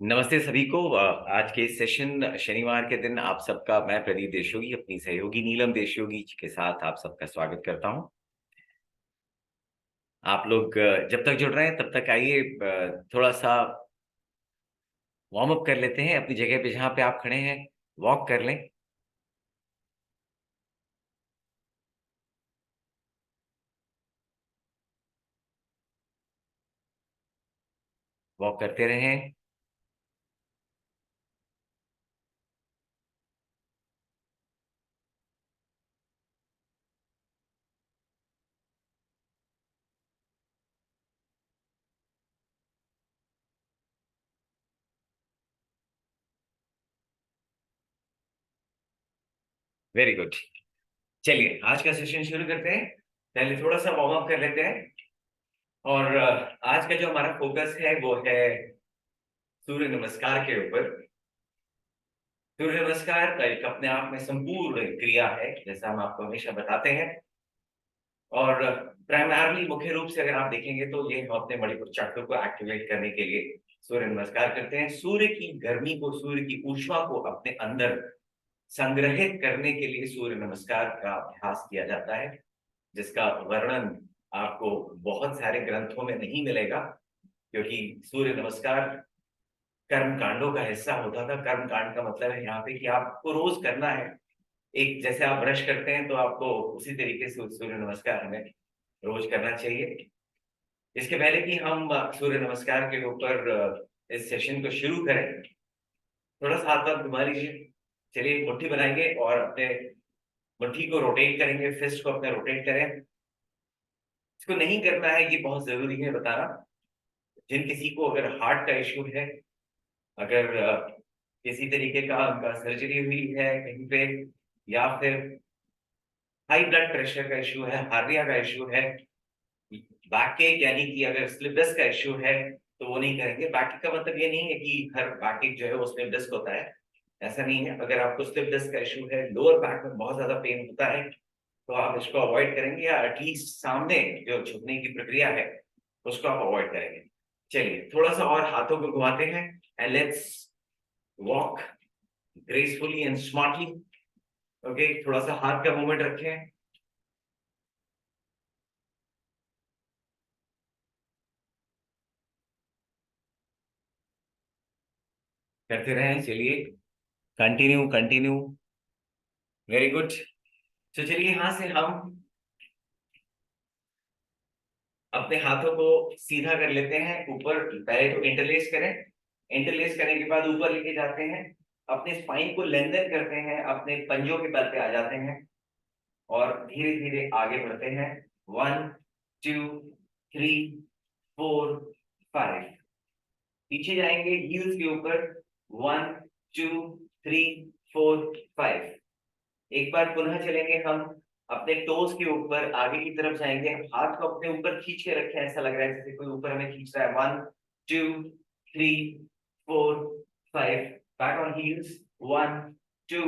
नमस्ते सभी को। आज के सेशन शनिवार के दिन आप सबका मैं प्रदीप देशयोगी अपनी सहयोगी नीलम देशयोगी जी के साथ आप सबका स्वागत करता हूं। आप लोग जब तक जुड़ रहे हैं तब तक आइए थोड़ा सा वार्म अप कर लेते हैं अपनी जगह पे जहां पे आप खड़े हैं। वॉक कर लें। वॉक करते रहें। Very good. चलिए आज का सेशन शुरू करते हैं। पहले थोड़ा सा वार्म अप कर लेते हैं। और आज का जो हमारा फोकस है वो है सूर्य नमस्कार के ऊपर। सूर्य नमस्कार एक अपने आप में संपूर्ण क्रिया है, जैसा हम आपको हमेशा बताते हैं। और प्राइमरली मुख्य रूप से अगर आप देखेंगे तो ये हम अपने मणिपुर चक्र को एक्टिवेट करने के लिए सूर्य नमस्कार करते हैं। सूर्य की गर्मी को, सूर्य की ऊष्मा को अपने अंदर संग्रहित करने के लिए सूर्य नमस्कार का अभ्यास किया जाता है, जिसका वर्णन आपको बहुत सारे ग्रंथों में नहीं मिलेगा, क्योंकि सूर्य नमस्कार कर्म कांडों का हिस्सा होता था। कर्म कांड का मतलब है यहाँ पे कि आपको रोज करना है। एक जैसे आप ब्रश करते हैं तो आपको उसी तरीके से सूर्य नमस्कार हमें रोज करना चाहिए। इसके पहले कि हम सूर्य नमस्कार के ऊपर इस सेशन को शुरू करें, थोड़ा सा हाथ हाथ घुमा लीजिए। चलिए मुट्ठी बनाएंगे और अपने मुट्ठी को रोटेट करेंगे, फिस्ट को अपने रोटेट करें। इसको नहीं करना है, ये बहुत जरूरी है बताना। जिन किसी को अगर हार्ट का इश्यू है, अगर किसी तरीके का उनका सर्जरी हुई है कहीं पे, या फिर हाई ब्लड प्रेशर का इश्यू है, हार्निया का इश्यू है, बैक एक यानी कि अगर स्लिप डिस्क का इश्यू है तो वो नहीं करेंगे। बैक का मतलब ये नहीं है कि हर बैक एक जो है वो स्लिप डिस्क होता है, ऐसा नहीं है। अगर आपको स्लिप डिस्क का इश्यू है, लोअर बैक में बहुत ज्यादा पेन होता है, तो आप इसको अवॉइड करेंगे, या एटलीस्ट सामने जो झुकने की प्रक्रिया है उसको आप अवॉइड करेंगे। चलिए थोड़ा सा और हाथों को घुमाते हैं and let's walk gracefully and smartly. Okay, थोड़ा सा हाथ का मूवमेंट रखें। करते रहें, चलिए कंटिन्यू कंटिन्यू। Very good. तो चलिए यहां से हम अपने हाथों को सीधा कर लेते हैं ऊपर। पहले तो इंटरलेस करें। इंटरलेस करने के बाद ऊपर लेके जाते हैं, अपने स्पाइन को लेंथन करते हैं, अपने पंजों के बल पे आ जाते हैं और धीरे धीरे आगे बढ़ते हैं। 1 2 3 4 5। पीछे जाएंगे हील्स के ऊपर। 1 2 3 4 5। एक बार पुनः चलेंगे हम अपने टोस के ऊपर, आगे की तरफ जाएंगे। हाथ को अपने ऊपर खींच के रखें, ऐसा लग रहा है जैसे कोई ऊपर हमें खींच रहा है। 1 2 3 4 5। Back on heels. 1 2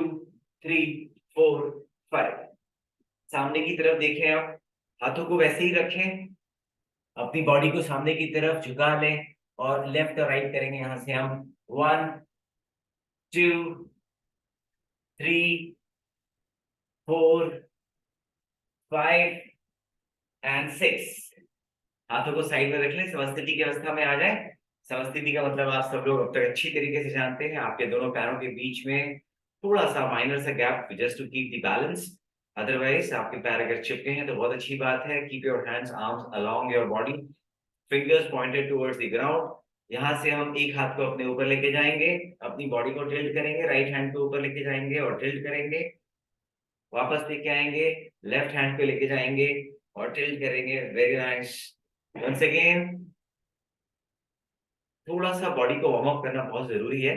3 4 5। सामने की तरफ देखें आप, हाथों को वैसे ही रखें, अपनी बॉडी को सामने की तरफ झुका लें और लेफ्ट और राइट करेंगे यहां से हम। 1 2 3 4 5 एंड 6। हाथों को साइड में रख लें, समस्थिति की अवस्था में आ जाए। समस्थिति का मतलब आप सब लोग अब तक अच्छी तरीके से जानते हैं। आपके दोनों पैरों के बीच में थोड़ा सा माइनर सा gap, just to keep the balance. Otherwise आपके पैर अगर चिपके हैं तो बहुत अच्छी बात है। Keep your hands arms along your body, fingers pointed towards the ground. यहाँ से हम एक हाथ को अपने ऊपर लेके जाएंगे, अपनी बॉडी को टिल्ट करेंगे, राइट हैंड को ऊपर लेके जाएंगे और टिल्ट करेंगे, वापस लेके आएंगे, लेफ्ट हैंड पे लेके जाएंगे और टिल्ट करेंगे। Very nice. वंस अगेन थोड़ा सा बॉडी को वार्म अप करना बहुत जरूरी है,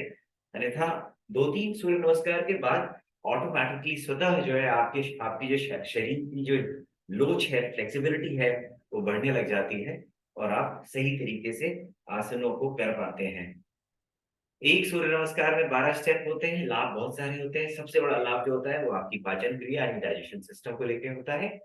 अन्यथा 2-3 सूर्य नमस्कार के बाद ऑटोमेटिकली स्वतः जो है आपके आपकी जो शरीर की जो लोच है, फ्लेक्सिबिलिटी है, वो बढ़ने लग जाती है और आप सही तरीके से आसनों को कर पाते हैं। एक सूर्य नमस्कार में 12 स्टेप होते हैं, लाभ बहुत सारे होते हैं। सबसे बड़ा लाभ जो होता है वो आपकी पाचन क्रिया यानी डाइजेशन सिस्टम को लेकर होता है।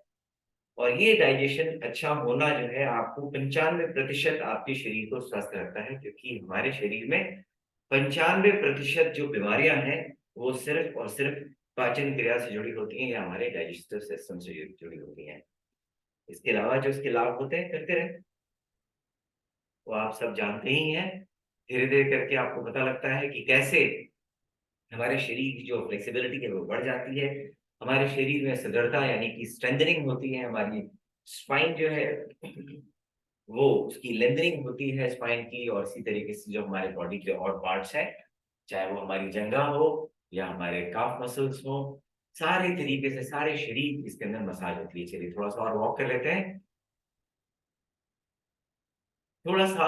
और ये डाइजेशन अच्छा होना जो है आपको 95% आपके शरीर को स्वस्थ रखता है, क्योंकि हमारे शरीर में 95% जो बीमारियां हैं वो सिर्फ और सिर्फ पाचन क्रिया से जुड़ी होती हैं या हमारे डाइजेस्टिव सिस्टम से जुड़ी होती हैं। इसके अलावा जो इसके लाभ होते हैं करते रहे, वो आप सब जानते ही हैं। धीरे धीरे करके आपको पता लगता है कि कैसे हमारे शरीर की जो फ्लेक्सिबिलिटी है वो बढ़ जाती है। हमारे शरीर में सुदृढ़ता यानी कि स्ट्रेंथनिंग होती है। हमारी स्पाइन जो है वो उसकी लेंथनिंग होती है स्पाइन की। और इसी तरीके से जो हमारे बॉडी के और पार्ट्स हैं, चाहे वो हमारी जंघा हो या हमारे काफ मसल्स हो, सारे तरीके से सारे शरीर इसके अंदर मसाज होती है। चलिए थोड़ा सा और वॉक कर लेते हैं। थोड़ा सा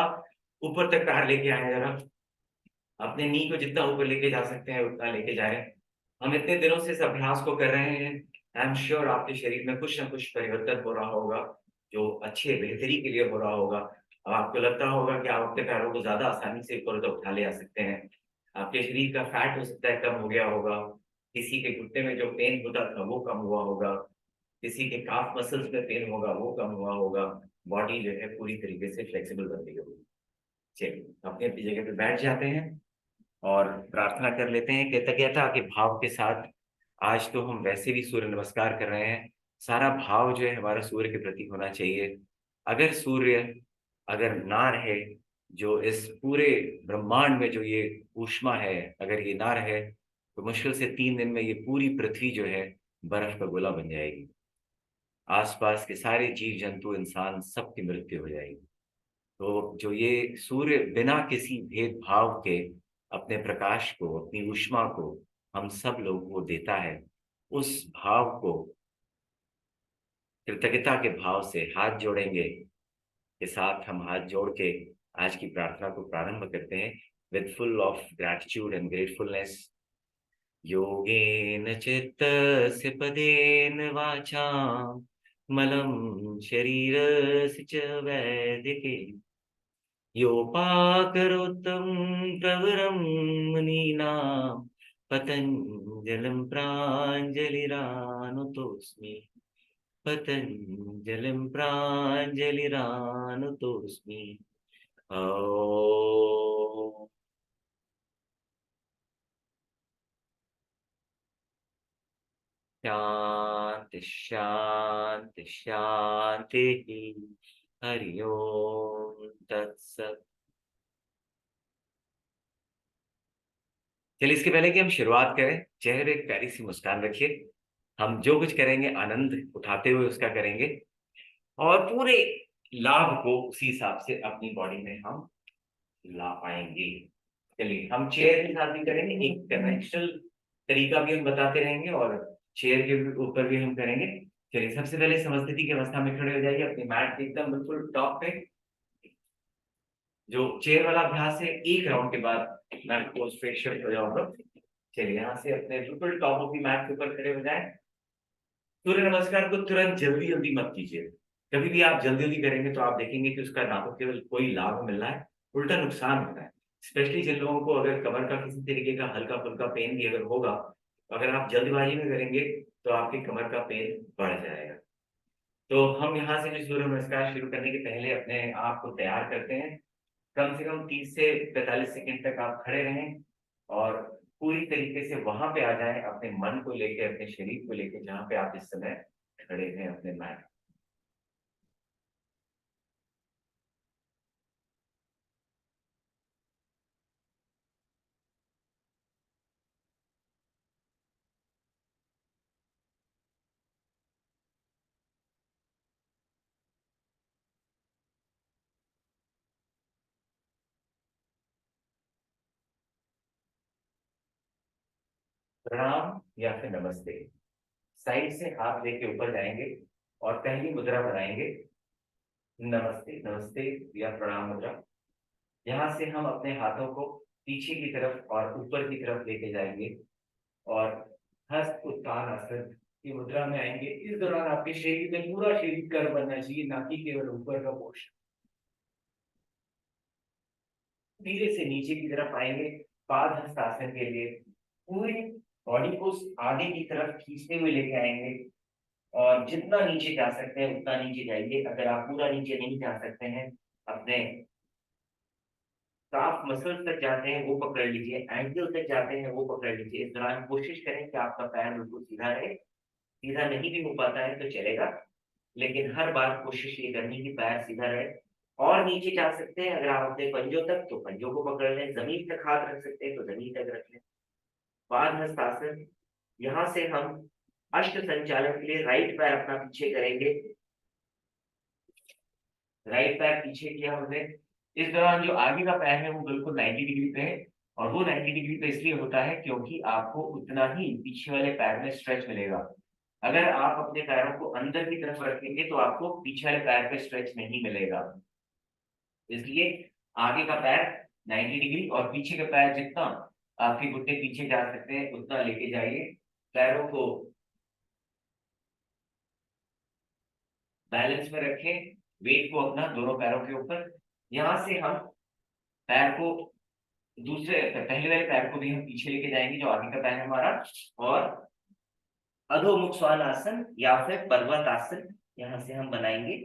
ऊपर तक पैर लेके आए जरा। अपने नी को जितना ऊपर लेके जा सकते हैं उतना लेके जा रहे हैं। हम इतने दिनों से इस अभ्यास को कर रहे हैं। आई एम श्योर आपके शरीर में कुछ ना कुछ परिवर्तन हो रहा होगा, जो अच्छे बेहतरी के लिए हो रहा होगा। अब आपको लगता होगा कि आप अपने पैरों को ज्यादा आसानी से ऊपर उठा ले आ सकते हैं। आपके शरीर का फैट हो सकता है कम हो गया होगा। किसी के घुटने में जो पेन होता था वो कम हुआ होगा। किसी के काफ मसल्स में पेन होगा वो कम हुआ होगा। बॉडी जो है पूरी तरीके से फ्लेक्सिबल बन गई होगी। चलिए अपनी अपनी जगह पे बैठ जाते हैं और प्रार्थना कर लेते हैं कृतज्ञता के भाव के साथ। आज तो हम वैसे भी सूर्य नमस्कार कर रहे हैं। सारा भाव जो है हमारा सूर्य के प्रति होना चाहिए। अगर सूर्य अगर ना रहे, जो इस पूरे ब्रह्मांड में जो ये ऊष्मा है, अगर ये ना रहे तो मुश्किल से 3 दिन में ये पूरी पृथ्वी जो है बर्फ का गोला बन जाएगी। आसपास के सारे जीव जंतु इंसान सबकी मृत्यु हो जाएगी। तो जो ये सूर्य बिना किसी भेदभाव के अपने प्रकाश को अपनी ऊष्मा को हम सब लोगों को देता है, उस भाव को कृतज्ञता के भाव से हाथ जोड़ेंगे के साथ हम हाथ जोड़ के आज की प्रार्थना को प्रारंभ करते हैं with full of gratitude and gratefulness. योगेन चित्तस्य पदेन वाचा मलं शरीरस्य च वैदिके योपाकरोत्तं प्रवरं मुनीनां पतञ्जलिं प्राञ्जलिरानुतोऽस्मि। पतञ्जलिं प्राञ्जलिरानुतोऽस्मि। ॐ शांति शांति शांति। हरि ओम तत्सत। चलिए इसके पहले कि हम शुरुआत करें, चेहरे एक प्यारी सी मुस्कान रखिए। हम जो कुछ करेंगे आनंद उठाते हुए उसका करेंगे और पूरे लाभ को उसी हिसाब से अपनी बॉडी में हम ला पाएंगे। चलिए हम चेयर के साथ भी करेंगे, एक कन्वेंशनल तरीका भी हम बताते रहेंगे और चेयर के ऊपर भी हम करेंगे। चलिए सबसे पहले समस्थिति की अवस्था में खड़े हो जाइए अपनी मैट के एकदम बिल्कुल टॉप पे। जो चेयर वाला अभ्यास है एक राउंड के बाद मैट को स्ट्रेट शिफ्ट हो जाओगे। चलिए यहाँ से अपने बिल्कुल टॉप ऑफ द मैट के ऊपर खड़े हो जाए। सूर्य नमस्कार को तुरंत जल्दी जल्दी मत कीजिए। कभी भी आप जल्दी जल्दी करेंगे तो आप देखेंगे कि उसका ना तो केवल कोई लाभ मिल रहा है, उल्टा नुकसान होता है। स्पेशली जिन लोगों को अगर कमर का किसी तरीके का हल्का फुल्का पेन भी अगर होगा, तो अगर आप जल्दबाजी में करेंगे तो आपके कमर का पेन बढ़ जाएगा। तो हम यहाँ से जो सूर्य नमस्कार शुरू करने के पहले अपने आप को तैयार करते हैं। कम से कम 30 से 45 सेकंड तक आप खड़े रहें और पूरी तरीके से वहां पे आ जाएं अपने मन को लेके, अपने शरीर को लेके, जहां पे आप इस समय खड़े हैं अपने मैट। प्रणाम या फिर नमस्ते। साइड से हाथ लेके ऊपर जाएंगे और पहली मुद्रा बनाएंगे नमस्ते। नमस्ते या प्रणाम मुद्रा। यहाँ से हम अपने हाथों को पीछे की तरफ और ऊपर की तरफ लेके जाएंगे और हस्त उत्तानासन की मुद्रा में आएंगे। इस दौरान आपके शरीर में पूरा शरीर कर्व बनना चाहिए, ना कि केवल ऊपर का पोर्शन। धीरे से नीचे की तरफ आएंगे पाद हस्तासन के लिए। पूरी बॉडी को आगे की तरफ खींचते हुए लेके आएंगे और जितना नीचे जा सकते हैं उतना नीचे जाइए। अगर आप पूरा नीचे नहीं जा सकते हैं, अपने काफ मसल्स तक जाते हैं वो पकड़ लीजिए, एंकल तक जाते हैं वो पकड़ लीजिए। इस दौरान कोशिश करें कि आपका पैर बिल्कुल सीधा रहे। सीधा नहीं भी हो पाता है तो चलेगा, लेकिन हर बार कोशिश ये करनी कि पैर सीधा रहे। और नीचे जा सकते हैं अगर आप अपने पंजों तक, तो पंजों को पकड़ लें। जमीन तक हाथ रख सकते हैं तो जमीन तक रख लें। पादहस्तासन, यहाँ से हम अष्ट संचालन के लिए राइट पैर अपना पीछे करेंगे। राइट पैर पीछे किया हमने। इस दौरान जो आगे का पैर है वो बिल्कुल 90 डिग्री पे है, और वो 90 डिग्री पे इसलिए होता है क्योंकि आपको उतना ही पीछे वाले पैर में स्ट्रेच मिलेगा। अगर आप अपने पैरों को अंदर की तरफ रखेंगे तो आपको पीछे वाले पैर पे स्ट्रेच नहीं मिलेगा। इसलिए आगे का पैर 90 डिग्री और पीछे का पैर जितना आपके घुटने पीछे जा सकते हैं उतना लेके जाइए। पैरों को बैलेंस में रखें, वेट को अपना दोनों पैरों के ऊपर। यहां से हम पैर को दूसरे पहले वाले पैर को भी हम पीछे लेके जाएंगे जो आगे का पैर है हमारा, और अधोमुख श्वान आसन या फिर पर्वत आसन यहां से हम बनाएंगे।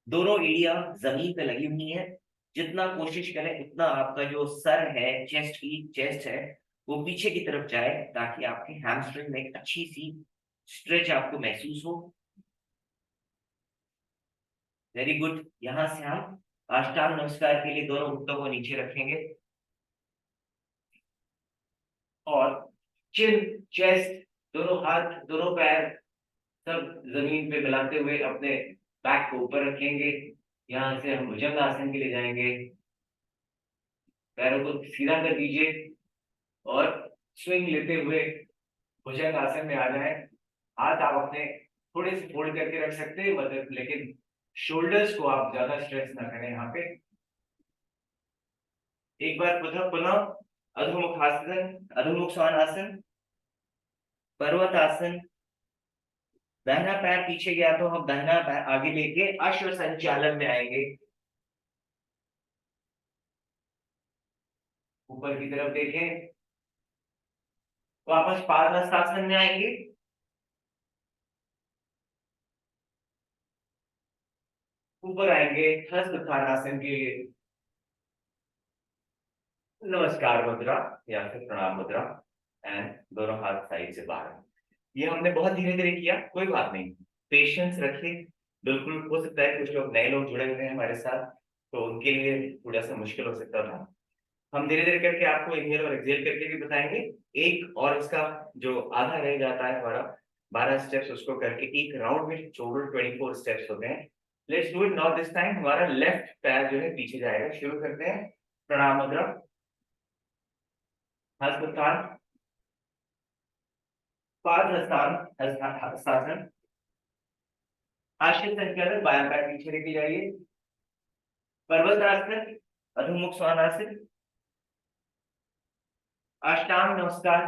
दोनों एड़ियां जमीन पे लगी हुई है। जितना कोशिश करें उतना आपका जो सर है, चेस्ट है, वो पीछे की तरफ जाए ताकि आपके हैमस्ट्रिंग में एक अच्छी सी स्ट्रेच आपको महसूस हो। Very good. यहां से हम अष्टांग नमस्कार के लिए दोनों घुटनों को नीचे रखेंगे और चिन, चेस्ट, दोनों हाथ, दोनों पैर सब जमीन पे मिलाते हुए अपने बैक को ऊपर रखेंगे। यहाँ से हम भुजंग आसन के लिए जाएंगे। पैरों को सीधा कर दीजिए और स्विंग लेते हुए भुजंग आसन में आ जाए। हाथ आप अपने थोड़े से फोल्ड करके रख सकते हैं, मतलब लेकिन शोल्डर्स को आप ज्यादा स्ट्रेच ना करें यहाँ पे। एक बार पुनः पुनः अधोमुख आसन, अधोमुख श्वान आसन, पर्वत आसन। दाहिना पैर पीछे गया तो हम दाहिना पैर आगे लेके अश्व संचालन में आएंगे। ऊपर की तरफ देखें, वापस पादहस्तासन में आएंगे। ऊपर आएंगे हस्त के लिए नमस्कार मुद्रा या फिर प्रणाम मुद्रा, एंड दोनों हाथ साइड से बाहर। ये हमने बहुत धीरे धीरे किया, कोई बात नहीं, पेशेंस रखिए। बिल्कुल हो सकता है कुछ लोग नए लोग जुड़े हुए हैं हमारे साथ, तो उनके लिए थोड़ा सा मुश्किल हो सकता था। हम धीरे धीरे करके आपको इनहेल और एक्सहेल करके भी बताएंगे। एक और इसका जो आधा रह जाता है हमारा 12 स्टेप्स, उसको करके एक राउंड में टोटल 24 स्टेप्स होते हैं। Let's do it now. This time हमारा लेफ्ट पैर जो है पीछे जाएगा। शुरू करते हैं। प्रणाम मुद्रा, हस्तान, पाद हस्तासन, आश्रित संचालन, बायां पैर पीछे लेके जाइए। पर्वतासन, अधोमुख श्वान आसन, अष्टांग नमस्कार,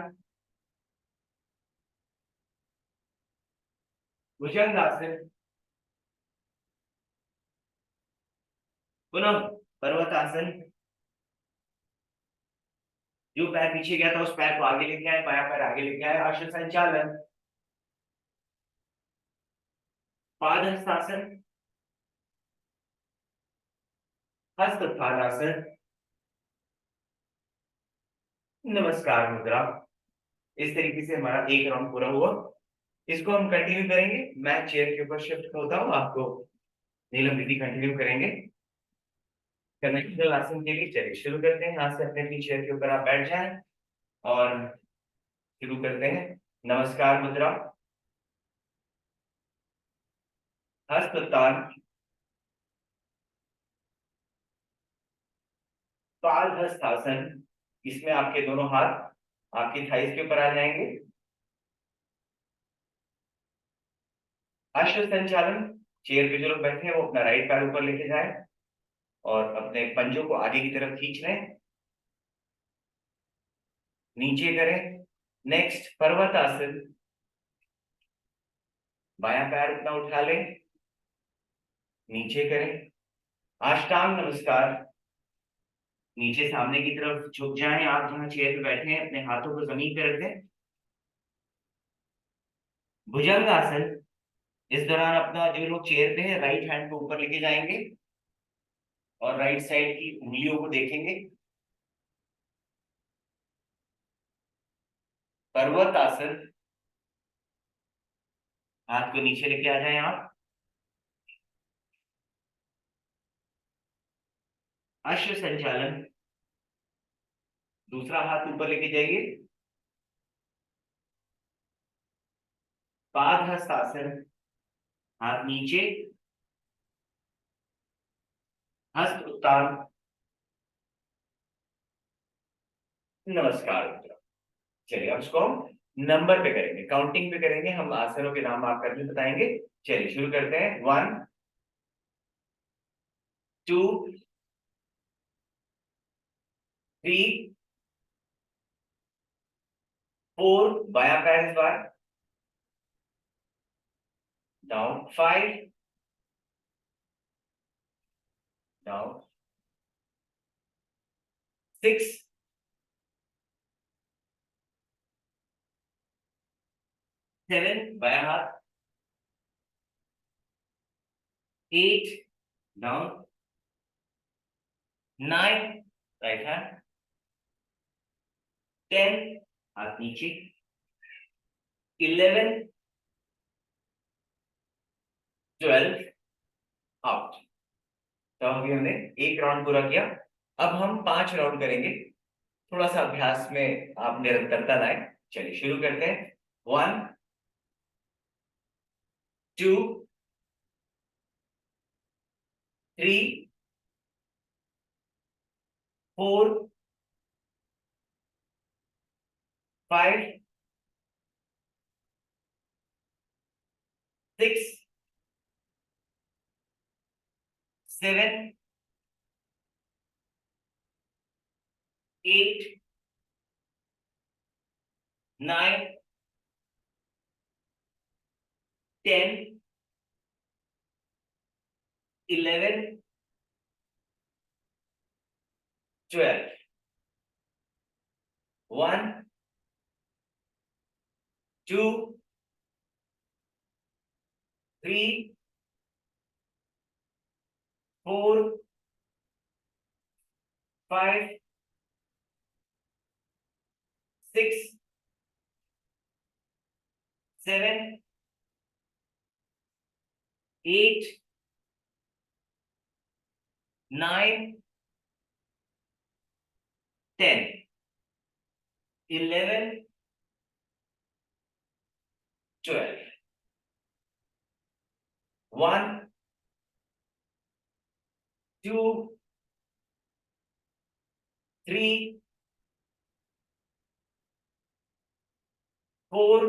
भुजंग आसन, पुनः पर्वत आसन। जो पैर पीछे गया था उस पैर को आगे लेके आए, बायां पैर आगे लेके आए, आश्रित संचालन, पादहस्तासन, हस्त उत्थानासन, नमस्कार मुद्रा। इस तरीके से हमारा एक राउंड पूरा हुआ। इसको हम कंटिन्यू करेंगे। मैं चेयर के ऊपर शिफ्ट होता हूँ, आपको नीलम दीदी कंटिन्यू करेंगे। कन्वेंशनल आसन के लिए चलिए शुरू करते हैं। यहाँ से अपने अपनी चेयर के ऊपर आप बैठ जाएं और शुरू करते हैं। नमस्कार मुद्रा, हस्त उत्तान, पाद हस्तासन। इसमें आपके दोनों हाथ आपकी थाइस के ऊपर आ जाएंगे। अश्व संचालन, चेयर पे जो लोग बैठे हैं वो अपना राइट पैर ऊपर लेके जाए और अपने पंजों को आगे की तरफ खींच लें, नीचे करें। नेक्स्ट पर्वत आसन, बायां पैर अपना उठा लें, नीचे करें। अष्टांग नमस्कार, नीचे सामने की तरफ झुक जाएं। आप जहां चेयर पे बैठे हैं अपने हाथों को जमीन पे रख दें। भुजंग आसन, इस दौरान अपना जो लोग चेयर पे है राइट हैंड को ऊपर लेके जाएंगे और राइट साइड की उंगलियों को देखेंगे। पर्वत आसन, हाथ को नीचे लेके आ जाए आप। अश्व संचालन, दूसरा हाथ ऊपर लेके जाइए। पाद हस्तासन, हाथ नीचे। हस्त उत्तान, नमस्कार मुद्रा। चलिए अब इसको हम नंबर पे करेंगे, काउंटिंग पे करेंगे, हम आसनों के नाम आप करके बताएंगे। चलिए शुरू करते हैं। 1 2 3 4, बायां पैर इस बार डाउन। 5 डाउन। 6 7, बायां हाथ। 8 डाउन। 9, right hand. 10, हाथ नीचे। 11 12, आउट। तो अभी हमने एक राउंड पूरा किया। अब हम 5 राउंड करेंगे। थोड़ा सा अभ्यास में आप निरंतरता लाए। चलिए शुरू करते हैं। 1 2 3 4 5 6 7 8 9 10 11 12। 1 2 3 4 5 6 7 8 9 10 11 12। 1 2 3 4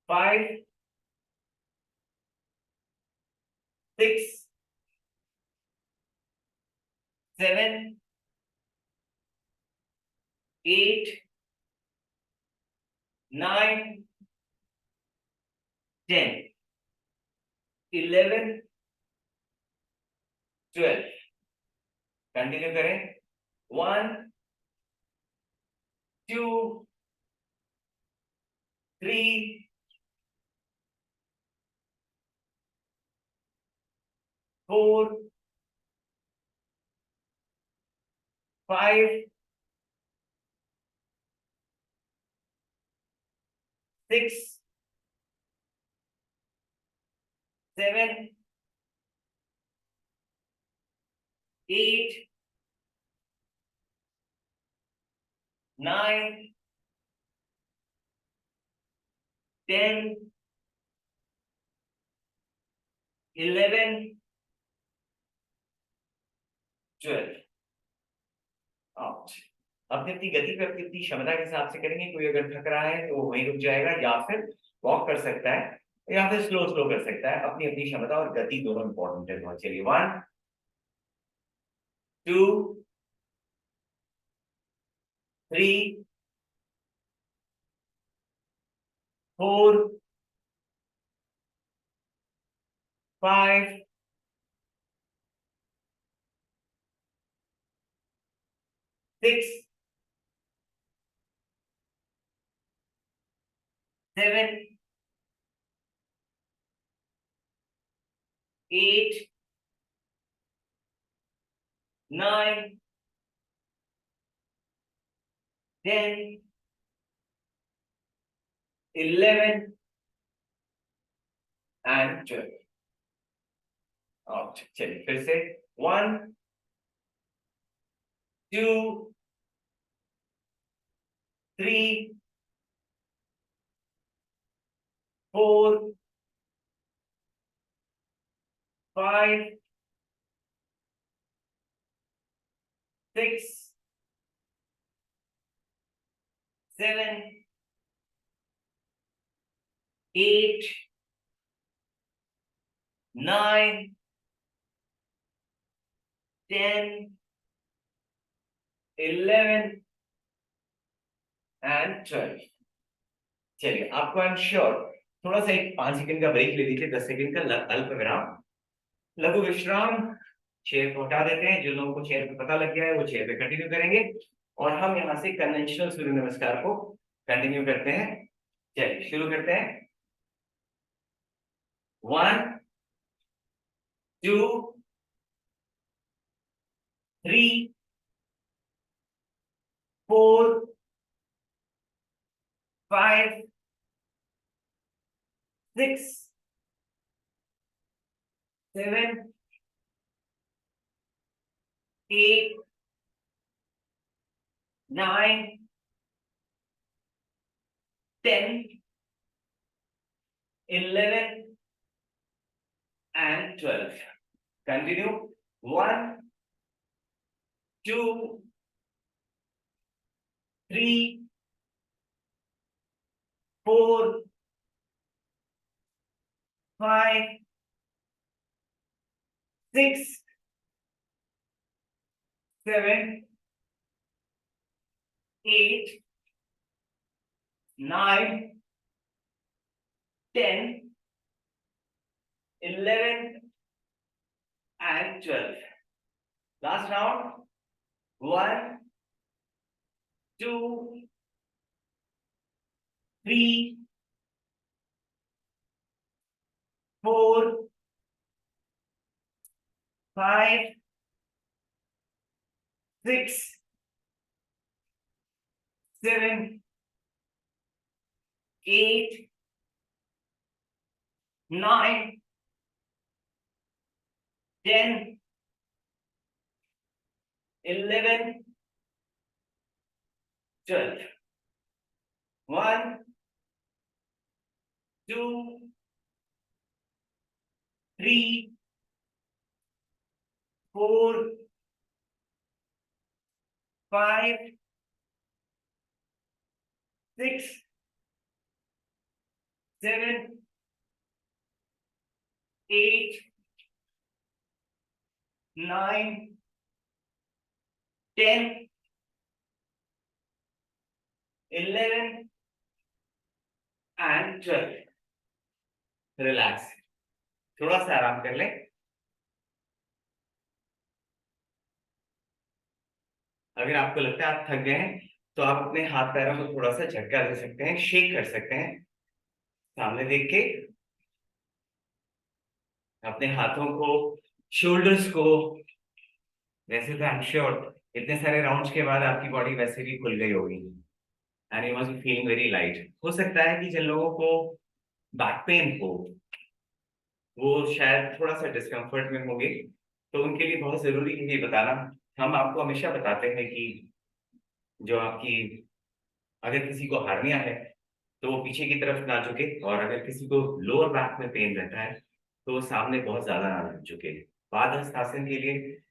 5 6 7 8 9 10 11 12। कंटिन्यू करें। 1 2 3 4 5 6 7 8 9 10 11 12। आउट। अपनी अपनी गति पे अपनी अपनी क्षमता के हिसाब से करेंगे। कोई अगर थक रहा है तो वो वहीं रुक जाएगा, या फिर वॉक कर सकता है, या फिर स्लो स्लो कर सकता है। अपनी अपनी क्षमता और गति दोनों इंपॉर्टेंट है। तो चलिए 1 2 3 4 5 6 7 8 9, 10, 11 एंड 12। चलिए फिर से 1, 2, 3, 4, 5, 6, 7, 8, 9, 10, 11 एंड 12। चलिए आपको आई एम श्योर थोड़ा सा एक 5 सेकंड का ब्रेक ले लीजिए, 10 सेकंड का अल्प विराम, लघु विश्राम। चेयर को हटा देते हैं, जिन लोगों को चेयर पे पता लग गया है वो चेयर पे कंटिन्यू करेंगे और हम यहाँ से कन्वेंशनल सूर्य नमस्कार को कंटिन्यू करते हैं। चलिए शुरू करते हैं। 1, 2, 3, 4, 5, 6, 7, 8, 9, 10, 11 and 12. Continue. 1, 2, 3, 4, 5, 6, 7, 8, 9, 10, 11 and 12. Last round. 1, 2, 3, 4, 5, 6, 7, 8, 9, 10, 11, 12. 1, 2, 3, 4, 5, 6, 7, 8, 9, 10, 11 and 12. Relax, थोड़ा सा आराम कर लें। अगर आपको लगता है आप थक गए हैं तो आप अपने हाथ पैरों को थोड़ा सा झटका दे सकते हैं, शेक कर सकते हैं। सामने देख के अपने हाथों को, शोल्डर्स को, वैसे तो आई एम श्योर इतने सारे राउंड्स के बाद आपकी बॉडी वैसे भी खुल गई होगी and you must be feeling very light. हो सकता है कि जिन लोगों को बैक पेन हो वो शायद थोड़ा सा डिस्कम्फर्ट में होंगे, तो उनके लिए बहुत जरूरी है ये बताना। हम आपको हमेशा बताते हैं कि जो आपकी, अगर किसी को हार्निया है तो वो पीछे की तरफ ना झुके, और अगर किसी को लोअर बैक में पेन रहता है तो वो सामने बहुत ज्यादा ना झुके। पाद हस्तासन के लिए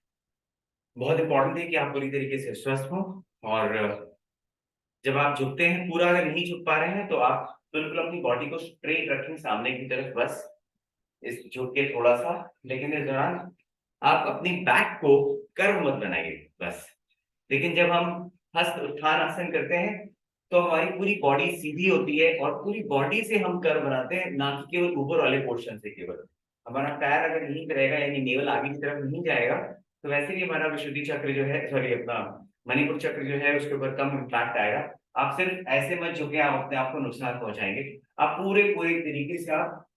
बहुत इंपॉर्टेंट है कि आप पूरी तरीके से स्वस्थ हो, और जब आप झुकते हैं, पूरा अगर नहीं झुक पा रहे हैं तो आप बिल्कुल अपनी बॉडी को स्ट्रेट रखें सामने की तरफ, बस इस झुक के थोड़ा सा। लेकिन इस दौरान आप अपनी बैक को कर्व मत बनाइए बस। लेकिन जब हम हस्त उत्थान आसन करते हैं तो हमारी पूरी बॉडी सीधी होती है और पूरी बॉडी से हम कर्व बनाते हैं, ना कि केवल ऊपर वाले पोर्शन से केवल। हमारा पैर अगर यहीं पे रहेगा यानी नेवल आगे की तरफ नहीं जाएगा तो वैसे भी हमारा विशुद्धि चक्र जो है, सॉरी अपना मणिपुर चक्र जो है उसके ऊपर कम इम्पैक्ट आएगा। आप सिर्फ ऐसे मत झुके, आप अपने आप को नुकसान पहुंचाएंगे। आप पूरे पूरे तरीके से आप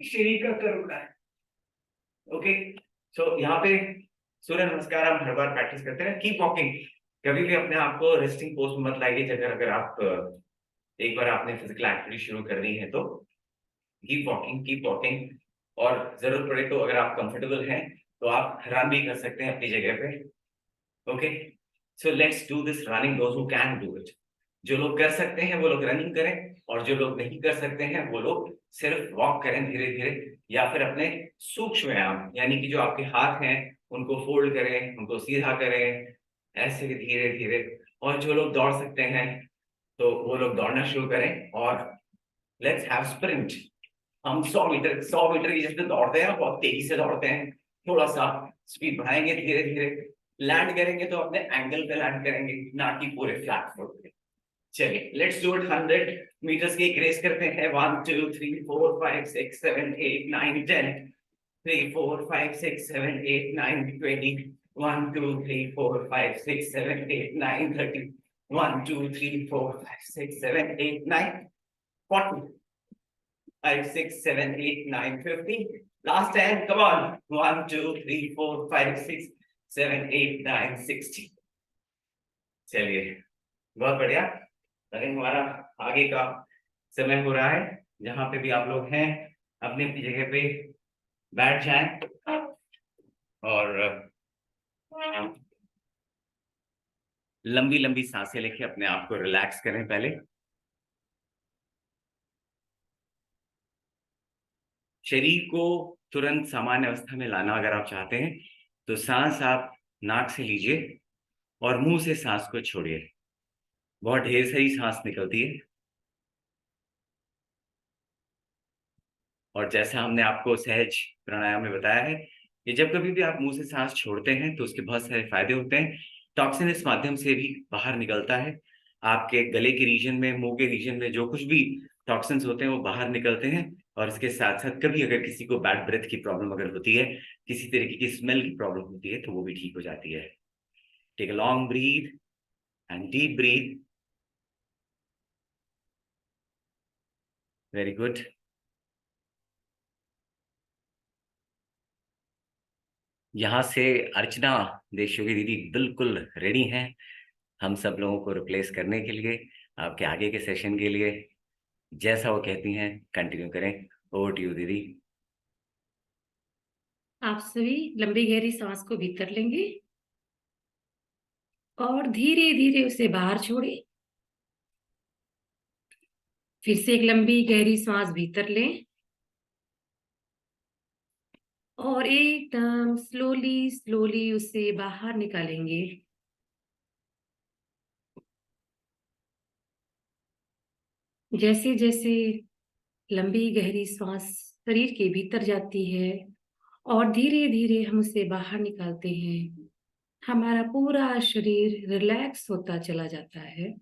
शरीर का कर्व बनाए। ओके, सो यहाँ पे सूर्य नमस्कार हम हर बार प्रैक्टिस करते हैं। कीप वॉकिंग, कभी भी अपने आप को रेस्टिंग पोस्ट में मत लाइए। अगर आप एक बार आपने फिजिकल एक्टिविटी शुरू कर दी है तो कीप वॉकिंग, कीप वॉकिंग। और जरूरत पड़े तो अगर आप कंफर्टेबल हैं तो आप रन भी कर सकते हैं अपनी जगह पे। Okay, so let's do this running, those who can do it. जो लोग कर सकते हैं वो लोग रनिंग करें, और जो लोग नहीं कर सकते हैं वो लोग सिर्फ वॉक करें धीरे धीरे, या फिर अपने सूक्ष्म व्यायाम यानी कि जो आपके हाथ हैं उनको फोल्ड करें, उनको सीधा करें, ऐसे धीरे धीरे। और जो लोग दौड़ सकते हैं तो वो लोग दौड़ना शुरू करें। और लेट्स हैव स्प्रिंट। हम 100 मीटर की जैसे दौड़ते हैं, बहुत तेजी से दौड़ते हैं, थोड़ा सा स्पीड बढ़ाएंगे धीरे धीरे। लैंड करेंगे तो अपने एंगल पे लैंड करेंगे, ना कि पूरे फ्लैट फुट पे। चलिए लेट्स डू इट। 100 मीटर्स की एक रेस करते हैं। 1 2 3 4 5 6 7 8 9 10, 3 4 5 6 7 8 9 20, 1 2 3 4 5 6 7 8 9 30, 1 2 3 4 5 6 7 8 9 40, 5 6 7 8 9 50. Last 10, come on. 1 2 3 4 5 6 7 8 9 60. चलिए बहुत बढ़िया। रनिंग हमारा आगे का समय हो रहा है। जहां पे भी आप लोग हैं अपनी अपनी जगह पे बैठ जाएं और लंबी लंबी सांसें लेके अपने आप को रिलैक्स करें। पहले शरीर को तुरंत सामान्य अवस्था में लाना अगर आप चाहते हैं तो सांस आप नाक से लीजिए और मुंह से सांस को छोड़िए। बहुत ढेर सारी सांस निकलती है, और जैसा हमने आपको सहज प्राणायाम में बताया है कि जब कभी भी आप मुंह से सांस छोड़ते हैं तो उसके बहुत सारे फायदे होते हैं। टॉक्सिन इस माध्यम से भी बाहर निकलता है। आपके गले के रीजन में, मुंह के रीजन में जो कुछ भी टॉक्सिन्स होते हैं वो बाहर निकलते हैं। और इसके साथ साथ कभी अगर किसी को बैड ब्रेथ की प्रॉब्लम अगर होती है, किसी तरीके की स्मेल की प्रॉब्लम होती है, तो वो भी ठीक हो जाती है। Take a long breath and deep breath. Very good. यहाँ से अर्चना देशोगी दीदी बिल्कुल रेडी हैं हम सब लोगों को रिप्लेस करने के लिए, आपके आगे के सेशन के लिए। जैसा वो कहती हैं कंटिन्यू करें। ओवर टू यू दीदी। आप सभी लंबी गहरी सांस को भीतर लेंगे और धीरे धीरे उसे बाहर छोड़ें। फिर से एक लंबी गहरी सांस भीतर लें और एकदम स्लोली स्लोली उसे बाहर निकालेंगे। जैसे जैसे लंबी गहरी सांस शरीर के भीतर जाती है और धीरे धीरे हम उसे बाहर निकालते हैं, हमारा पूरा शरीर रिलैक्स होता चला जाता है।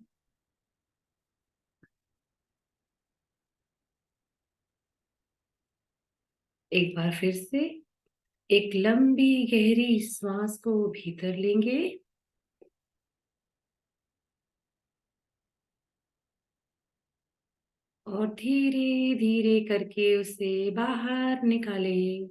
एक बार फिर से एक लंबी गहरी सांस को भीतर लेंगे और धीरे धीरे करके उसे बाहर निकालें।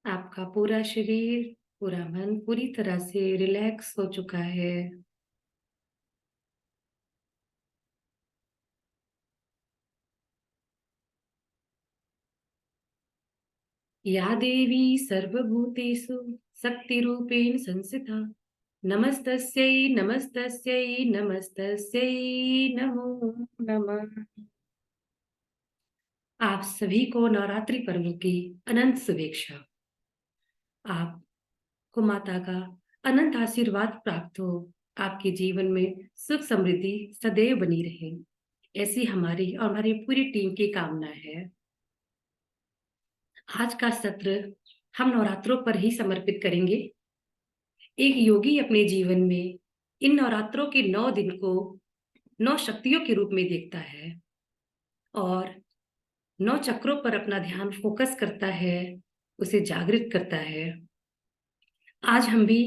आपका पूरा शरीर, पूरा मन पूरी तरह से रिलैक्स हो चुका है। या देवी सर्वभूतेषु शक्तिरूपेण संस्थिता, नमस्तस्यै नमस्तस्यै नमस्तस्यै नमो नमः। आप सभी को नवरात्रि पर्व की अनंत शुभेच्छा। आपको माता का अनंत आशीर्वाद प्राप्त हो, आपके जीवन में सुख समृद्धि सदैव बनी रहे, ऐसी हमारी और हमारी पूरी टीम की कामना है। आज का सत्र हम नवरात्रों पर ही समर्पित करेंगे। एक योगी अपने जीवन में इन नवरात्रों के 9 दिन को 9 शक्तियों के रूप में देखता है और 9 चक्रों पर अपना ध्यान फोकस करता है, उसे जागृत करता है। आज हम भी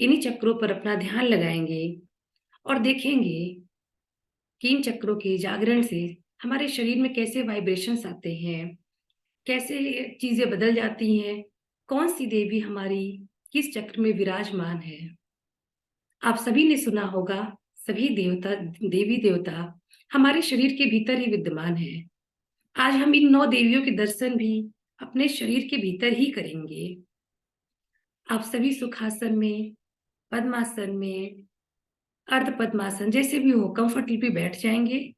इन्हीं चक्रों पर अपना ध्यान लगाएंगे और देखेंगे कि इन चक्रों के जागरण से हमारे शरीर में कैसे वाइब्रेशंस आते हैं, कैसे चीजें बदल जाती हैं, कौन सी देवी हमारी किस चक्र में विराजमान है। आप सभी ने सुना होगा, सभी देवता, देवी देवता हमारे शरीर के भीतर ही विद्यमान है। आज हम इन 9 देवियों के दर्शन भी अपने शरीर के भीतर ही करेंगे। आप सभी सुखासन में, पद्मासन में, अर्ध पद्मासन, जैसे भी हो कंफर्टेबली पे बैठ जाएंगे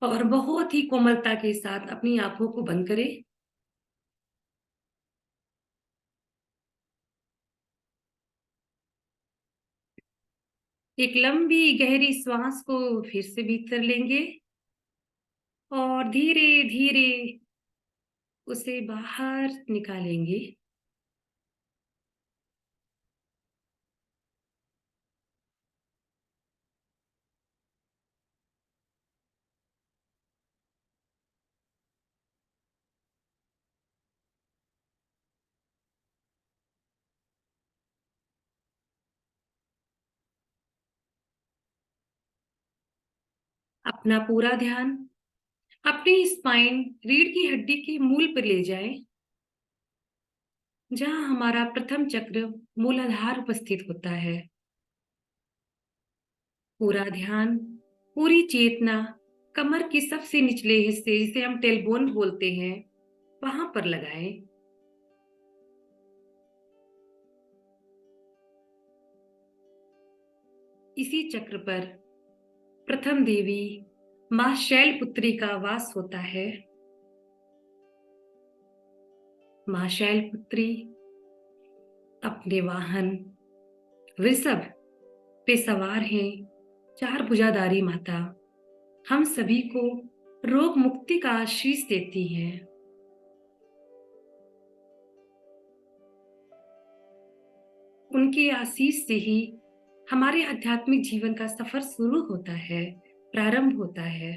और बहुत ही कोमलता के साथ अपनी आंखों को बंद करें। एक लंबी गहरी श्वास को फिर से भीतर लेंगे और धीरे धीरे उसे बाहर निकालेंगे। अपना पूरा ध्यान अपनी स्पाइन, रीढ़ की हड्डी के मूल पर ले जाएं, जहां हमारा प्रथम चक्र मूलाधार उपस्थित होता है। पूरा ध्यान, पूरी चेतना कमर के सबसे निचले हिस्से, जिसे हम टेलबोन बोलते हैं, वहां पर लगाएं। इसी चक्र पर प्रथम देवी मां शैलपुत्री का वास होता है। मां शैलपुत्री अपने वाहन वृषभ पे सवार हैं। 4 भुजाधारी माता हम सभी को रोग मुक्ति का आशीष देती हैं। उनके आशीष से ही हमारे आध्यात्मिक जीवन का सफर शुरू होता है, प्रारंभ होता है।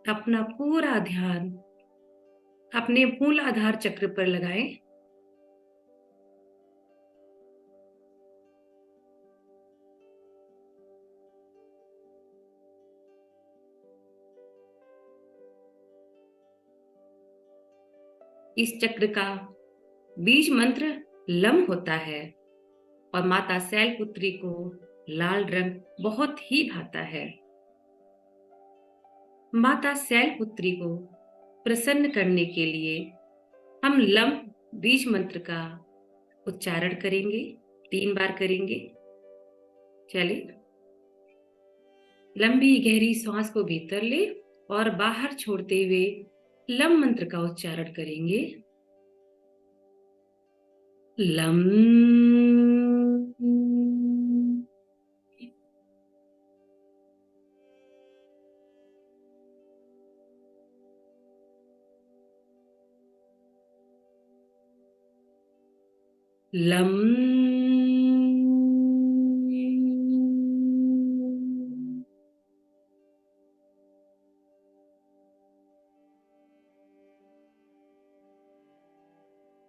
अपना पूरा ध्यान अपने मूल आधार चक्र पर लगाएं। इस चक्र का बीज मंत्र लम होता है और माता शैलपुत्री को लाल रंग बहुत ही भाता है। माता शैलपुत्री को प्रसन्न करने के लिए हम लम बीज मंत्र का उच्चारण करेंगे, 3 बार करेंगे। चलिए, लंबी गहरी सांस को भीतर ले और बाहर छोड़ते हुए लम मंत्र का उच्चारण करेंगे। लम। लम।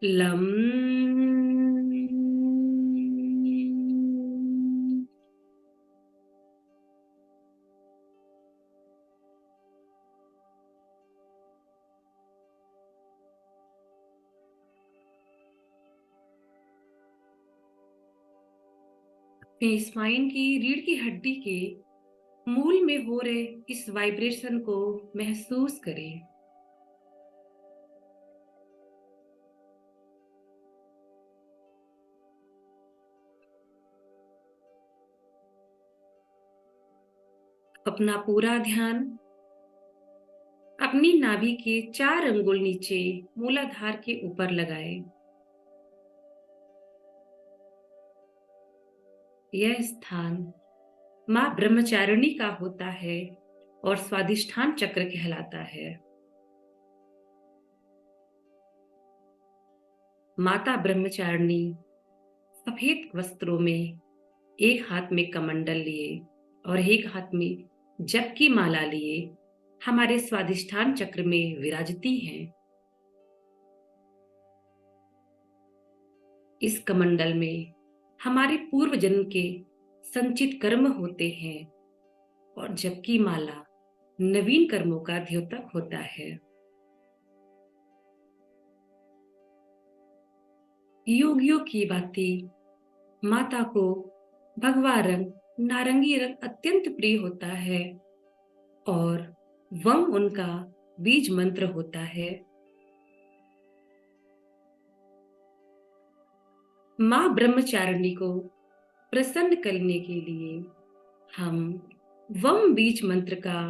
लम। अपनी स्पाइन की रीढ़ की हड्डी के मूल में हो रहे इस वाइब्रेशन को महसूस करें। अपना पूरा ध्यान अपनी नाभि के 4 अंगुल नीचे मूलाधार के ऊपर लगाएं। यह स्थान मां ब्रह्मचारिणी का होता है और स्वादिष्ठान चक्र कहलाता है। माता ब्रह्मचारिणी सफेद वस्त्रों में एक हाथ में कमंडल लिए और एक हाथ में जप की माला लिए हमारे स्वादिष्ठान चक्र में विराजती हैं। इस कमंडल में हमारे पूर्व जन्म के संचित कर्म होते हैं और जबकि माला नवीन कर्मों का द्योतक होता है। योगियों की भांति माता को भगवा रंग, नारंगी रंग अत्यंत प्रिय होता है और वम उनका बीज मंत्र होता है। मां ब्रह्मचारिणी को प्रसन्न करने के लिए हम वम बीज मंत्र का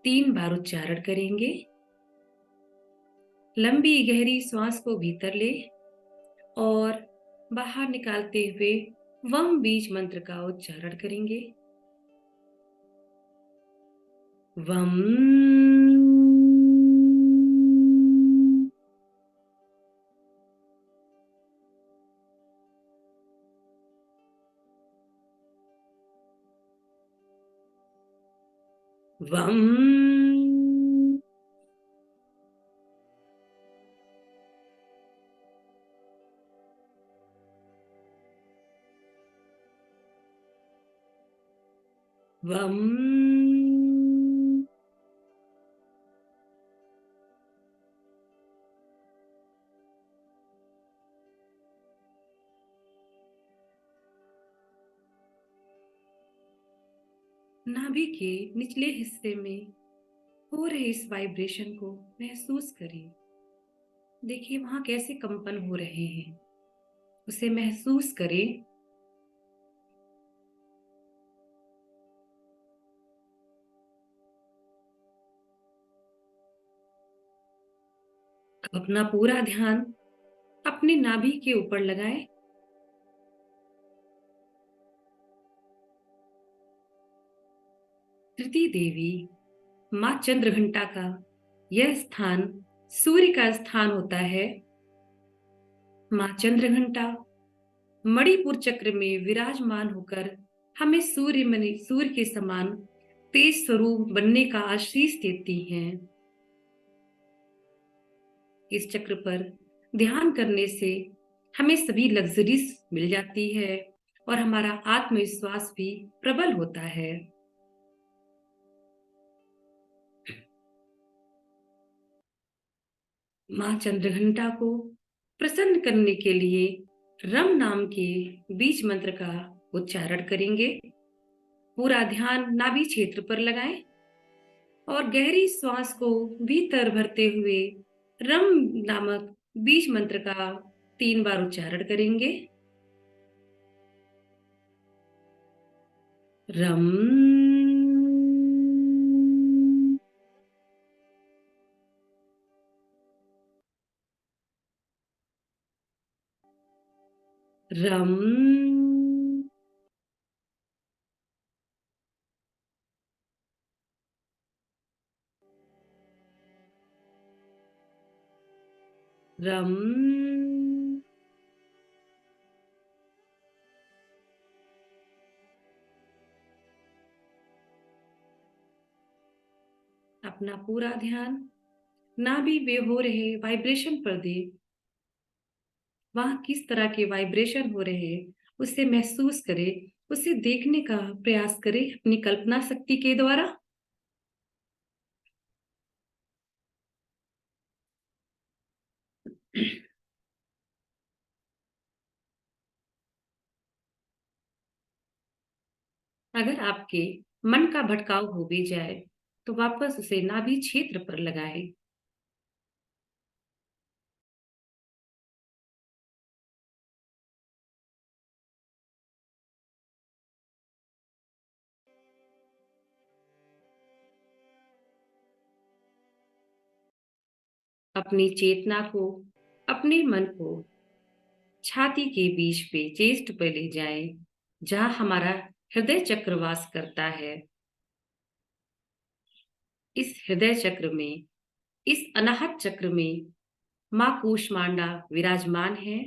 3 बार उच्चारण करेंगे। लंबी गहरी श्वास को भीतर ले और बाहर निकालते हुए वम बीज मंत्र का उच्चारण करेंगे। वम। वम। वम। नाभि के निचले हिस्से में हो रहे इस वाइब्रेशन को महसूस करें। देखिए वहां कैसे कंपन हो रहे हैं, उसे महसूस करें। अब अपना पूरा ध्यान अपने नाभि के ऊपर लगाएं। धरती देवी मां चंद्रघंटा का यह स्थान सूर्य का स्थान होता है। मां चंद्रघंटा मणिपुर चक्र में विराजमान होकर हमें सूर्य के समान तेज स्वरूप बनने का आशीष देती हैं। इस चक्र पर ध्यान करने से हमें सभी लग्जरीज मिल जाती है और हमारा आत्मविश्वास भी प्रबल होता है। मां चंद्रघंटा को प्रसन्न करने के लिए रम नाम के बीज मंत्र का उच्चारण करेंगे। पूरा ध्यान नाभि क्षेत्र पर लगाएं और गहरी श्वास को भीतर भरते हुए रम नामक बीज मंत्र का 3 बार उच्चारण करेंगे। रम। रम। रम। अपना पूरा ध्यान नाभि में हो रहे वाइब्रेशन पर दे। वहां किस तरह के वाइब्रेशन हो रहे हैं उसे महसूस करें, उसे देखने का प्रयास करें अपनी कल्पना शक्ति के द्वारा। अगर आपके मन का भटकाव हो भी जाए तो वापस उसे नाभि क्षेत्र पर लगाएं। अपनी चेतना को, अपने मन को छाती के बीच पे चेस्ट पे ले जाएं, जहां हमारा हृदय चक्र वास करता है। इस हृदय चक्र में, इस अनाहत चक्र में मां कूष्मांडा विराजमान है।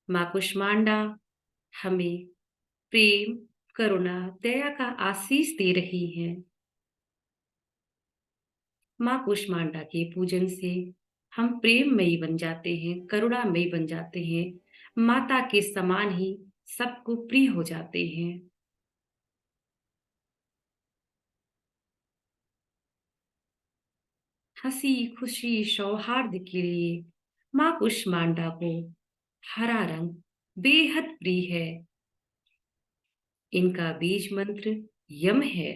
मां कूष्मांडा हमें प्रेम, करुणा, दया का आशीष दे रही हैं। मां कूष्मांडा के पूजन से हम प्रेममयी बन जाते हैं, करुणामयी बन जाते हैं, माता के समान ही सबको प्रिय हो जाते हैं। हंसी खुशी सौहार्द के लिए माँ कुष्मांडा को हरा रंग बेहद प्रिय है। इनका बीज मंत्र यम है।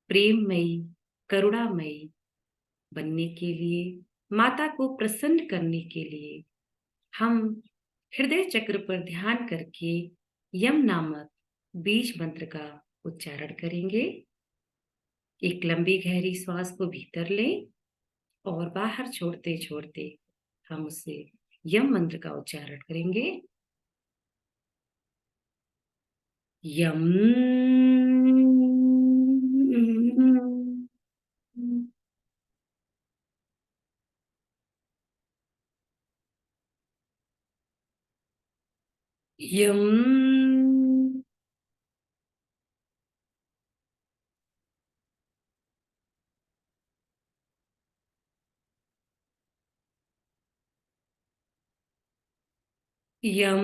प्रेममयी, करुणामयी बनने के लिए, माता को प्रसन्न करने के लिए हम हृदय चक्र पर ध्यान करके यम नामक बीज मंत्र का उच्चारण करेंगे। एक लंबी गहरी श्वास को भीतर लें और बाहर छोड़ते छोड़ते हम उससे यम मंत्र का उच्चारण करेंगे। यम। यम। यम।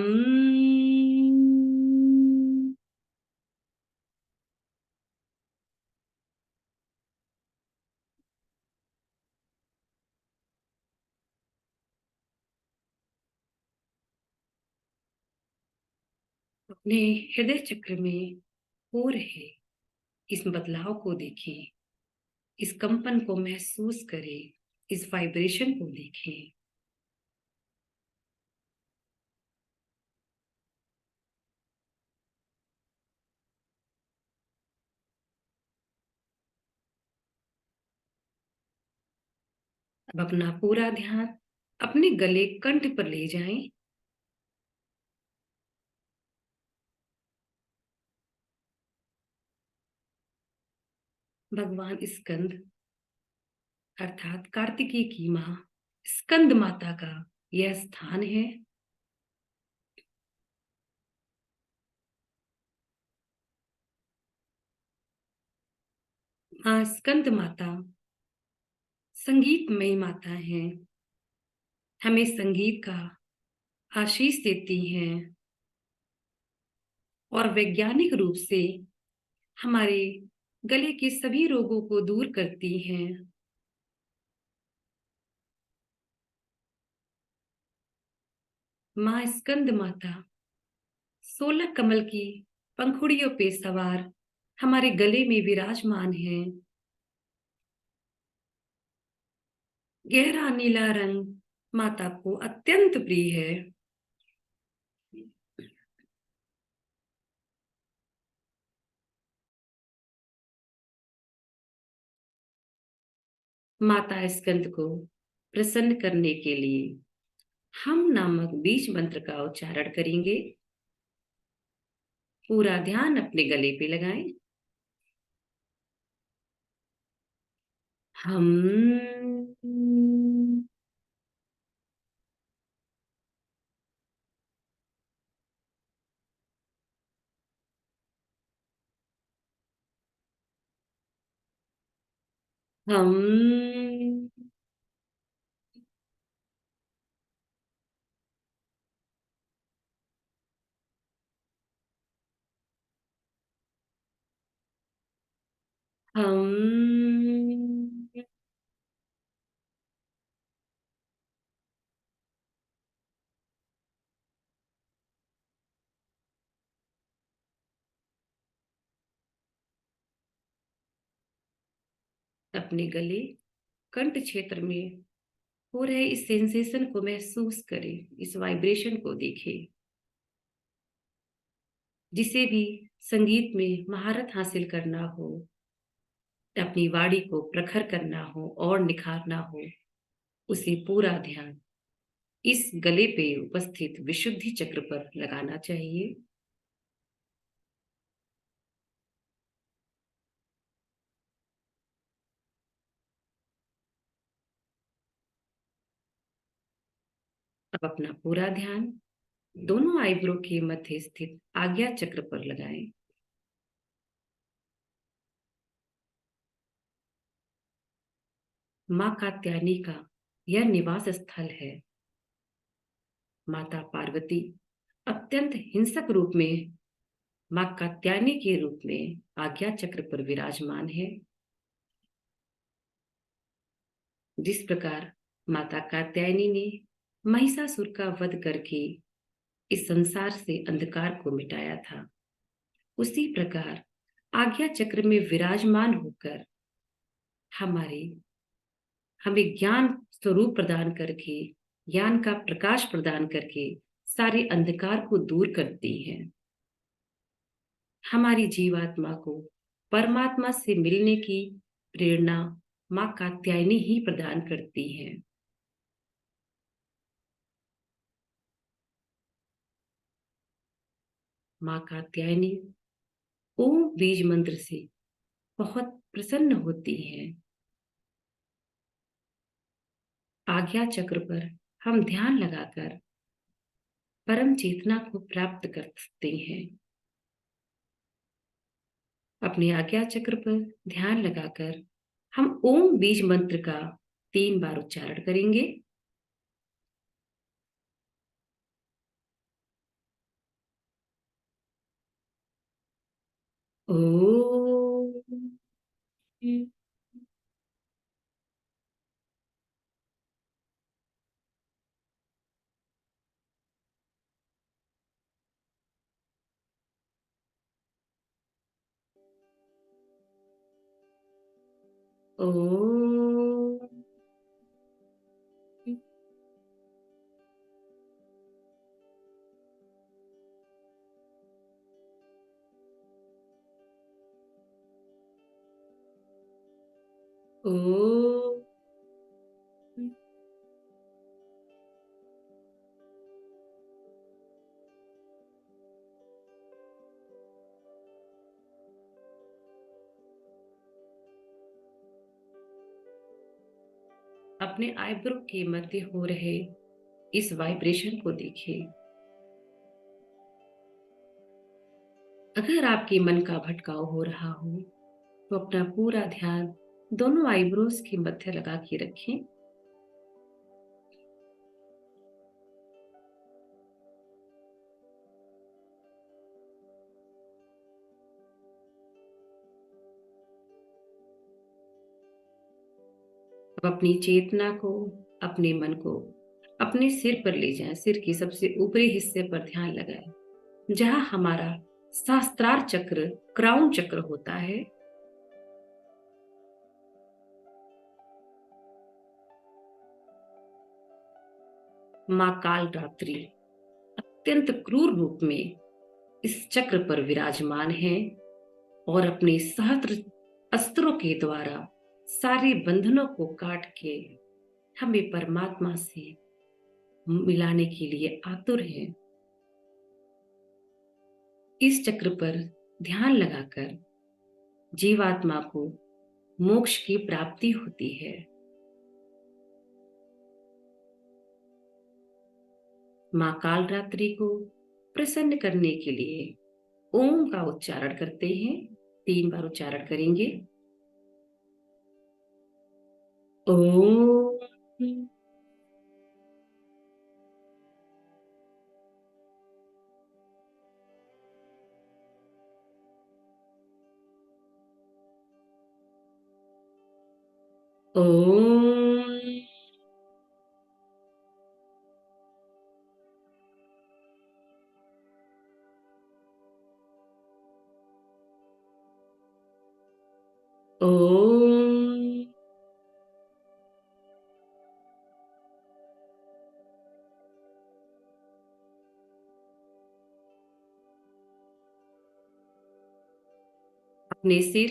अपने हृदय चक्र में हो रहे इस बदलाव को देखें, इस कंपन को महसूस करें, इस वाइब्रेशन को देखें। अब अपना पूरा ध्यान अपने गले कंठ पर ले जाएं। भगवान स्कंद अर्थात कार्तिकेय की मां स्कंद माता का यह स्थान है। मां स्कंद माता संगीतमयी माता है, हमें संगीत का आशीष देती हैं और वैज्ञानिक रूप से हमारे गले के सभी रोगों को दूर करती हैं। मां स्कंद माता 16 कमल की पंखुड़ियों पे सवार हमारे गले में विराजमान है। गहरा नीला रंग माता को अत्यंत प्रिय है। माता स्कंद को प्रसन्न करने के लिए हम नामक बीज मंत्र का उच्चारण करेंगे। पूरा ध्यान अपने गले पे लगाएं। हम। हम। हम। अपने गले कंठ क्षेत्र में हो रहे इस सेंसेशन को महसूस करें, इस वाइब्रेशन को देखें। जिसे भी संगीत में महारत हासिल करना हो, अपनी वाणी को प्रखर करना हो और निखारना हो, उसे पूरा ध्यान इस गले पे उपस्थित विशुद्धि चक्र पर लगाना चाहिए। अब अपना पूरा ध्यान दोनों आईब्रो के मध्य स्थित आज्ञा चक्र पर लगाएं। मां कात्यायनी का यह निवास स्थल है। माता पार्वती अत्यंत हिंसक रूप में मां कात्यायनी के रूप में आज्ञा चक्र पर विराजमान है। जिस प्रकार माता कात्यायनी ने महिषासुर का वध करके इस संसार से अंधकार को मिटाया था, उसी प्रकार आज्ञा चक्र में विराजमान होकर हमारे हमें ज्ञान स्वरूप प्रदान करके, ज्ञान का प्रकाश प्रदान करके सारे अंधकार को दूर करती है। हमारी जीवात्मा को परमात्मा से मिलने की प्रेरणा मां कात्यायनी ही प्रदान करती है। मां कात्यायनी ओम बीज मंत्र से बहुत प्रसन्न होती है। आज्ञा चक्र पर हम ध्यान लगाकर परम चेतना को प्राप्त कर सकते हैं। अपने आज्ञा चक्र पर ध्यान लगाकर हम ओम बीज मंत्र का 3 बार उच्चारण करेंगे। ओम। ओम। ओम। अपने आईब्रो के मध्य हो रहे इस वाइब्रेशन को देखिए। अगर आपके मन का भटकाव हो रहा हो तो अपना पूरा ध्यान दोनों आईब्रोज के मध्य लगा के रखें। अब अपनी चेतना को, अपने मन को अपने सिर पर ले जाएं। सिर के सबसे ऊपरी हिस्से पर ध्यान लगाएं, जहां हमारा सहस्त्रार चक्र, क्राउन चक्र होता है। मां काल रात्रि अत्यंत क्रूर रूप में इस चक्र पर विराजमान है और अपने सहस्त्र अस्त्रों के द्वारा सारे बंधनों को काट के हमें परमात्मा से मिलाने के लिए आतुर है। इस चक्र पर ध्यान लगाकर जीवात्मा को मोक्ष की प्राप्ति होती है। मां कालरात्रि को प्रसन्न करने के लिए ओम का उच्चारण करते हैं। 3 बार उच्चारण करेंगे। ओम। ओम। ओम। अपने सिर,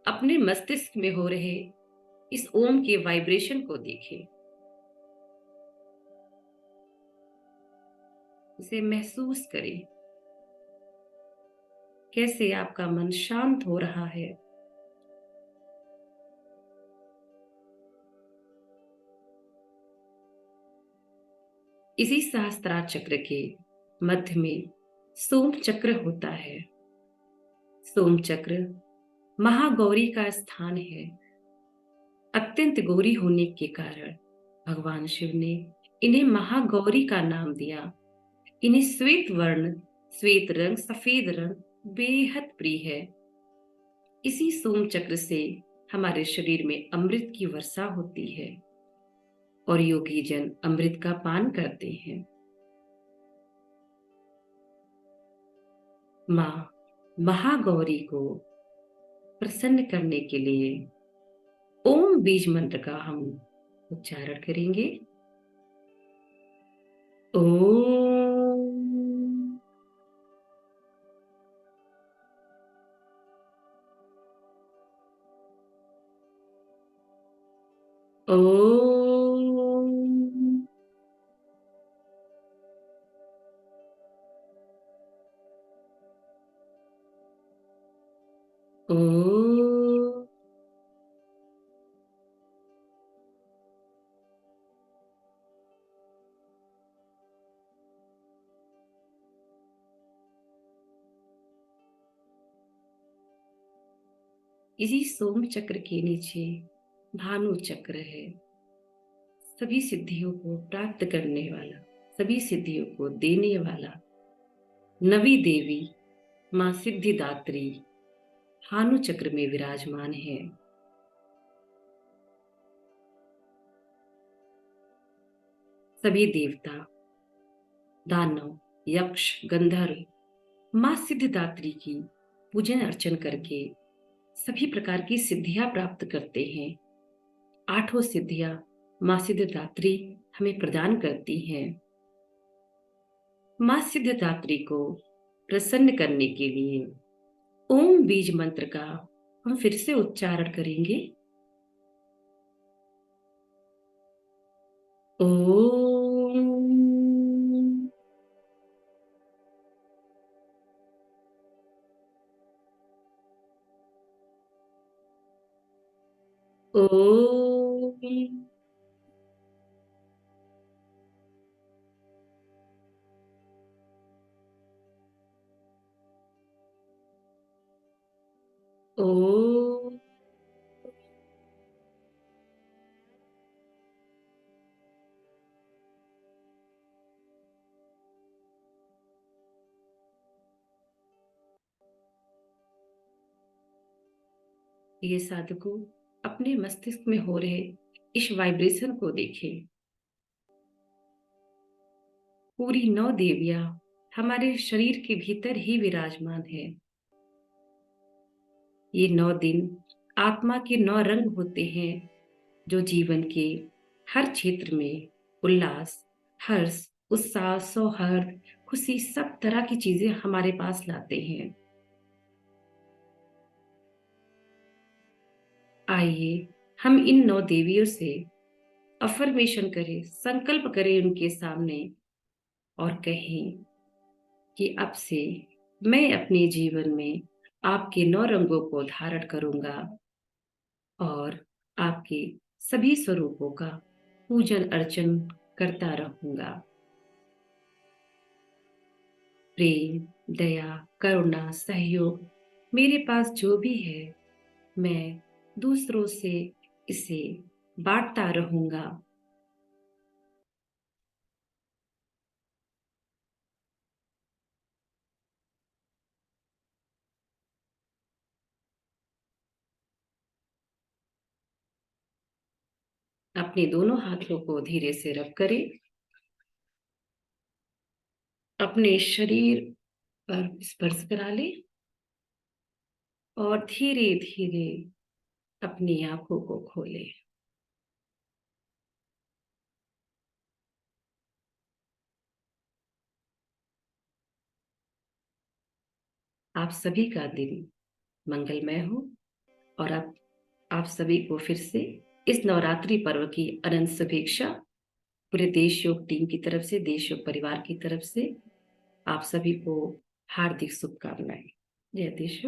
अपने मस्तिष्क में हो रहे इस ओम के वाइब्रेशन को देखें। इसे महसूस करें, कैसे आपका मन शांत हो रहा है। इसी सहस्त्रार चक्र के मध्य में सोम चक्र होता है। सोम चक्र महागौरी का स्थान है। अत्यंत गौरी होने के कारण भगवान शिव ने इन्हें महागौरी का नाम दिया। इन्हें श्वेत वर्ण, श्वेत रंग, सफेद रंग बेहद प्रिय है। इसी सोम चक्र से हमारे शरीर में अमृत की वर्षा होती है और योगी जन अमृत का पान करते हैं। माँ महागौरी को प्रसन्न करने के लिए ओम बीज मंत्र का हम उच्चारण करेंगे। ओम। ओम। ओम। इसी सोम चक्र के नीचे भानु चक्र है। सभी सिद्धियों को प्राप्त करने वाला, सभी सिद्धियों को देने वाला नवी देवी माँ सिद्धिदात्री भानु चक्र में विराजमान है। सभी देवता, दानव, यक्ष, गंधर्व माँ सिद्धिदात्री की पूजन अर्चन करके सभी प्रकार की सिद्धियां प्राप्त करते हैं। 8 सिद्धियां माँ सिद्धिदात्री हमें प्रदान करती हैं। माँ सिद्धिदात्री को प्रसन्न करने के लिए ओम बीज मंत्र का हम फिर से उच्चारण करेंगे। ओम। ओम। ओम। ये साधु अपने मस्तिष्क में हो रहे इस वाइब्रेशन को देखें। पूरी 9 देवियां हमारे शरीर के भीतर ही विराजमान है। ये 9 दिन आत्मा के 9 रंग होते हैं जो जीवन के हर क्षेत्र में उल्लास, हर्ष, उत्साह, सौहार्द, खुशी सब तरह की चीजें हमारे पास लाते हैं। आइए हम इन 9 देवियों से अफर्मेशन करें, संकल्प करें उनके सामने और कहें कि अब से मैं अपने जीवन में आपके 9 रंगों को धारण करूंगा और आपके सभी स्वरूपों का पूजन अर्चन करता रहूंगा। प्रेम, दया, करुणा, सहयोग मेरे पास जो भी है मैं दूसरों से इसे बांटता रहूंगा। अपने दोनों हाथों को धीरे से रब करें, अपने शरीर पर स्पर्श करा ले और धीरे धीरे अपनी आंखों को खोले। आप सभी का दिन मंगलमय हो और आप सभी को फिर से इस नवरात्रि पर्व की अनंत शुभेच्छा। पूरे देश योग टीम की तरफ से, देश योग परिवार की तरफ से आप सभी को हार्दिक शुभकामनाएं। जय देश योग।